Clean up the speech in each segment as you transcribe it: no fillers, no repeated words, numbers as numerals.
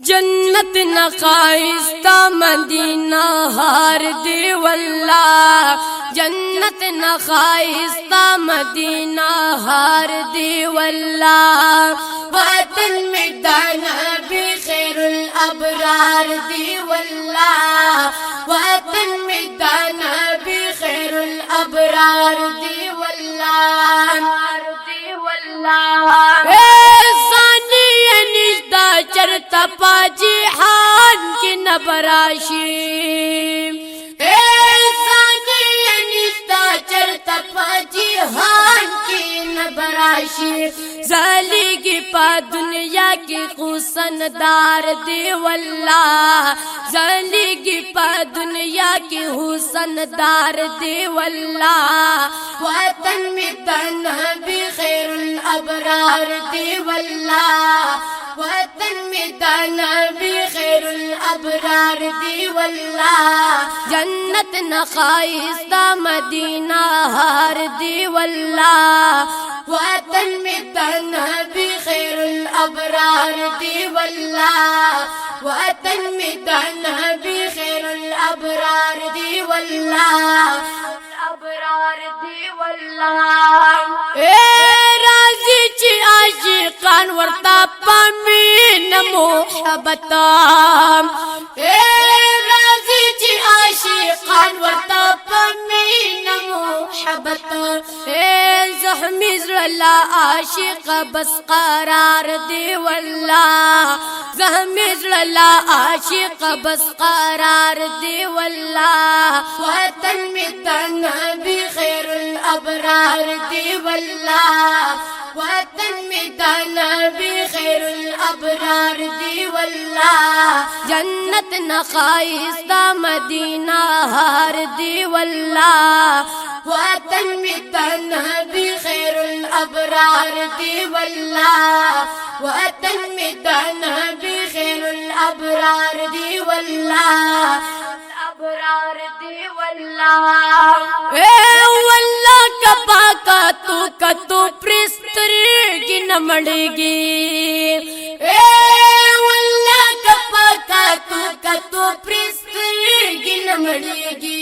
जन्नत नखाइस्ता मदीना हार दे वल्लाह, जन्नत नखाइस्ता मदीना हार दे वल्लाह। वतन में दाना भी खैरुल अबरार दे वल्लाह, वतन में दाना भी खैरुल अबरार दे वल्लाह। चरता पाजी हान की नबराशी चरता पाजी हान की नबराशी। जालिगी पा दुनिया की हुसनदार दे वल्लाह, जालिगी पा दुनिया की हुसनदार दे वल्लाह। वतन में तना भी खैरुल अबरार दे वल्लाह, वतन में दाना भी खैरुल अबरार दे वल्लाह। जन्नत नखाइस्ता मदीना हार दे वल्लाह, वतन में दाना भी खैरुल अबरार दे वल्लाह, वतन में दाना भी खैरुल अबरार दे वल्लाह, अबरार दे वल्लाह। राजी ची आशिकान वर्ता पामीन मोहब्बता, राजी ची आशिकान वर्ता पामीन मोहब्बता। ज़हमी ज़ला आशिक बस करार दे वल्लाह, ज़हमी ज़ला आशिक बस करार दे वल्लाह। वतन में तना भी खैरुल अबरार दे वल्लाह, वतन में दाना भी खैरुल अबरार दे वल्लाह। जन्नत नखाइस्ता मदीना हार दे वल्लाह, वतन में दाना भी खैरुल अबरार दे वल्लाह, वतन में दाना भी खैरुल अबरार दे वल्लाह, अबरार दे वल्लाह। वल्लाह कपा का तू प्रिस्तरी न मड़ेगी, वल्लाह कपा का तू प्रिस्तरी न मड़ेगी।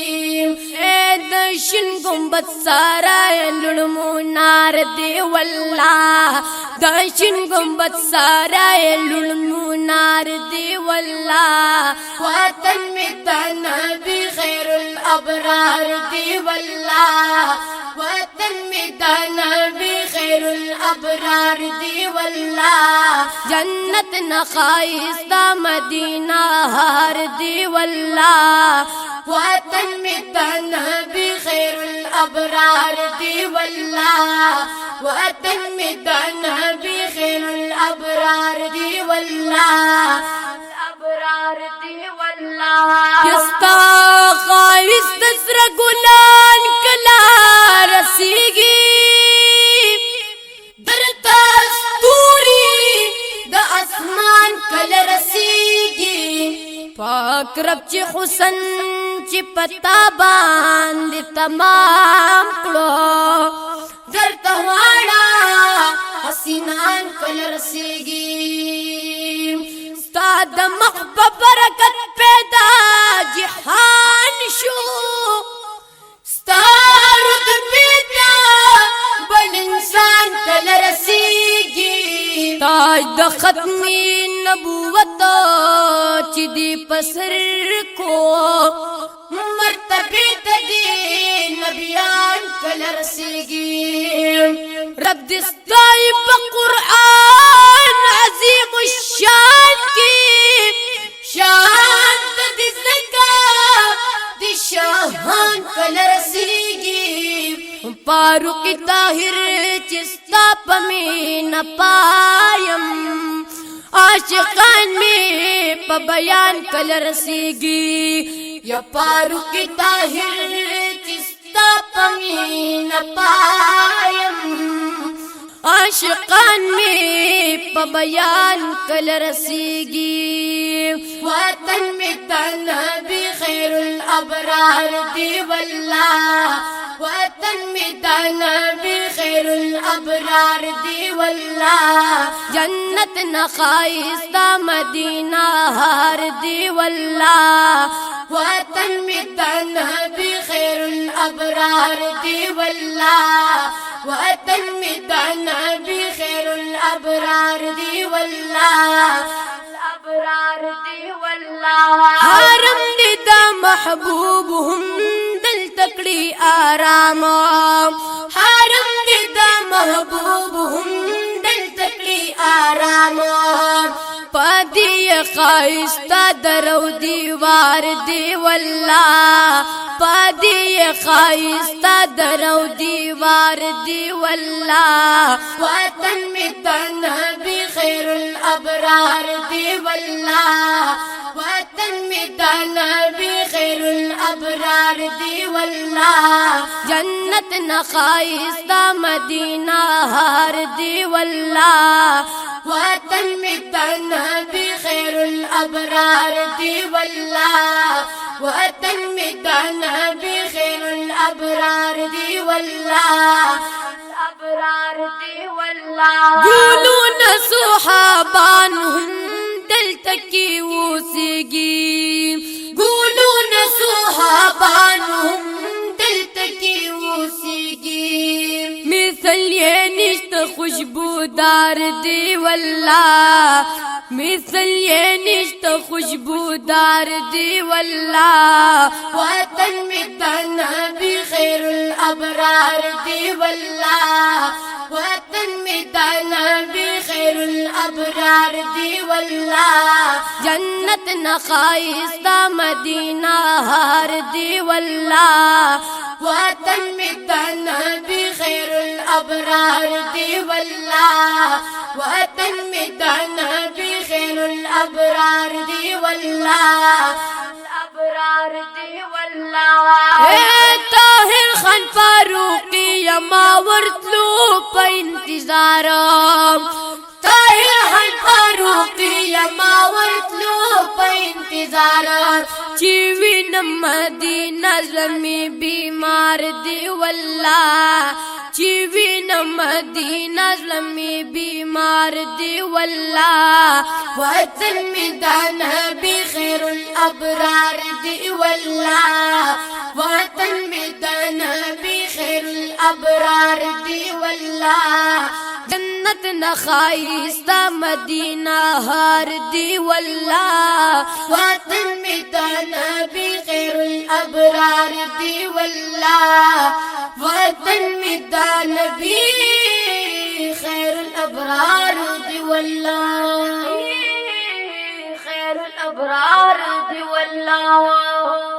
दर्शन गुंबद सारा लुड़मो नार दे वल्लाह, दर्शन गुंबद सारा लुड़मो नार दे वल्लाह। वतन में तना भी खैरुल अबरार दे वल्लाह, वतन में दाना भी खैरुल अबरार दे वल्लाह। जन्नत नखाइस्ता मदीना हार दे वल्लाह, वतन में दाना भी खैरुल अबरार दे वल्लाह, वतन में दाना भी खैरुल अबरार दे वल्लाह, अबरार दे वल्लाह। यस्ता खाइस दसरा गुलान कला रसीगी, दरतस्तूरी द आसमान कल रसीगी। पाक रब ची हुसन ची पता बांध तमाम कलो, दरतवाड़ा हसीनान कल रसीगी। स्ताद मखब बरकत पैदा जिहान शो, स्तारुद पैदा बल इंसान कल रसीगी। ताज द खत्मी नबूवत चिदी पसर को, मर्तबे तदी नबियान कल रसीगी। रब दिस्ताई बकुरआन अजीम शान की, शान तदी ज़का दी शाहान कल रसीगी। फारूक ताहिर चिस्ता पमी न पायम, आशिकान में पबयान कल रसीगी। या फारूक ताहिर चिस्ता पमी न पायम, आशिकान में पबयान कल रसीगी। वतन में तना भी खैरुल अबरार दे वल्लाह, وطن میں دا نبی خیر الابرار دی واللہ جنت نخائستہ مدینہ ہار دی واللہ وطن میں دا نبی خیر الابرار دی واللہ وطن میں دا نبی خیر الابرار دی واللہ الابرار دی واللہ حرم دی دا محبوب ہم دل تکڑی آرام حرم دی دا محبوب ہم دل تکڑی آرام پادی خائستہ درو دیوار دی واللہ پادی خائستہ درو دیوار دی واللہ وطن میں دا نبی خیر الابرار دی واللہ وطن میں دا نبی خیر الابرار دی واللہ جنت نخائستہ مدینہ ہار دی واللہ وطن میں دا نبی خیر الابرار دی واللہ وطن میں دا نبی خیر الابرار دی واللہ الابرار دی واللہ گولون صحابان ہم دل تکی اوسیگی گولون صحابان ہم دل تکی اوسیگی مثل یہ نشت خوشبودار دی واللہ مثل یہ نشت خوشبودار دی واللہ وطن میں دا نبی خیر الابرار دی واللہ وطن میں دا نبی خیر الابرار دی واللہ جنت نخائستہ مدینہ ہار دی واللہ وطن میں دا نبی خیر الابرار دی واللہ وطن میں دا نبی خیر الابرار دی واللہ الابرار دی واللہ اے طاہر خان فاروقی یما ورتلو پا انتظار طاہر خان فاروقی یما ورتلو پا انتظار چیوی مدینہ زمی بیمار دی واللہ چیوی مدینہ زمی بیمار دی واللہ وطن میں دا نبی خیر الابرار دی واللہ وطن میں دا نبی خیر الابرار دی واللہ جنت نخائستہ مدینہ ہار دی واللہ وطن میں دا نبی خیر الابرار دی واللہ وطن میں دا نبی خیر الابرار دی واللہ خیر الابرار دی واللہ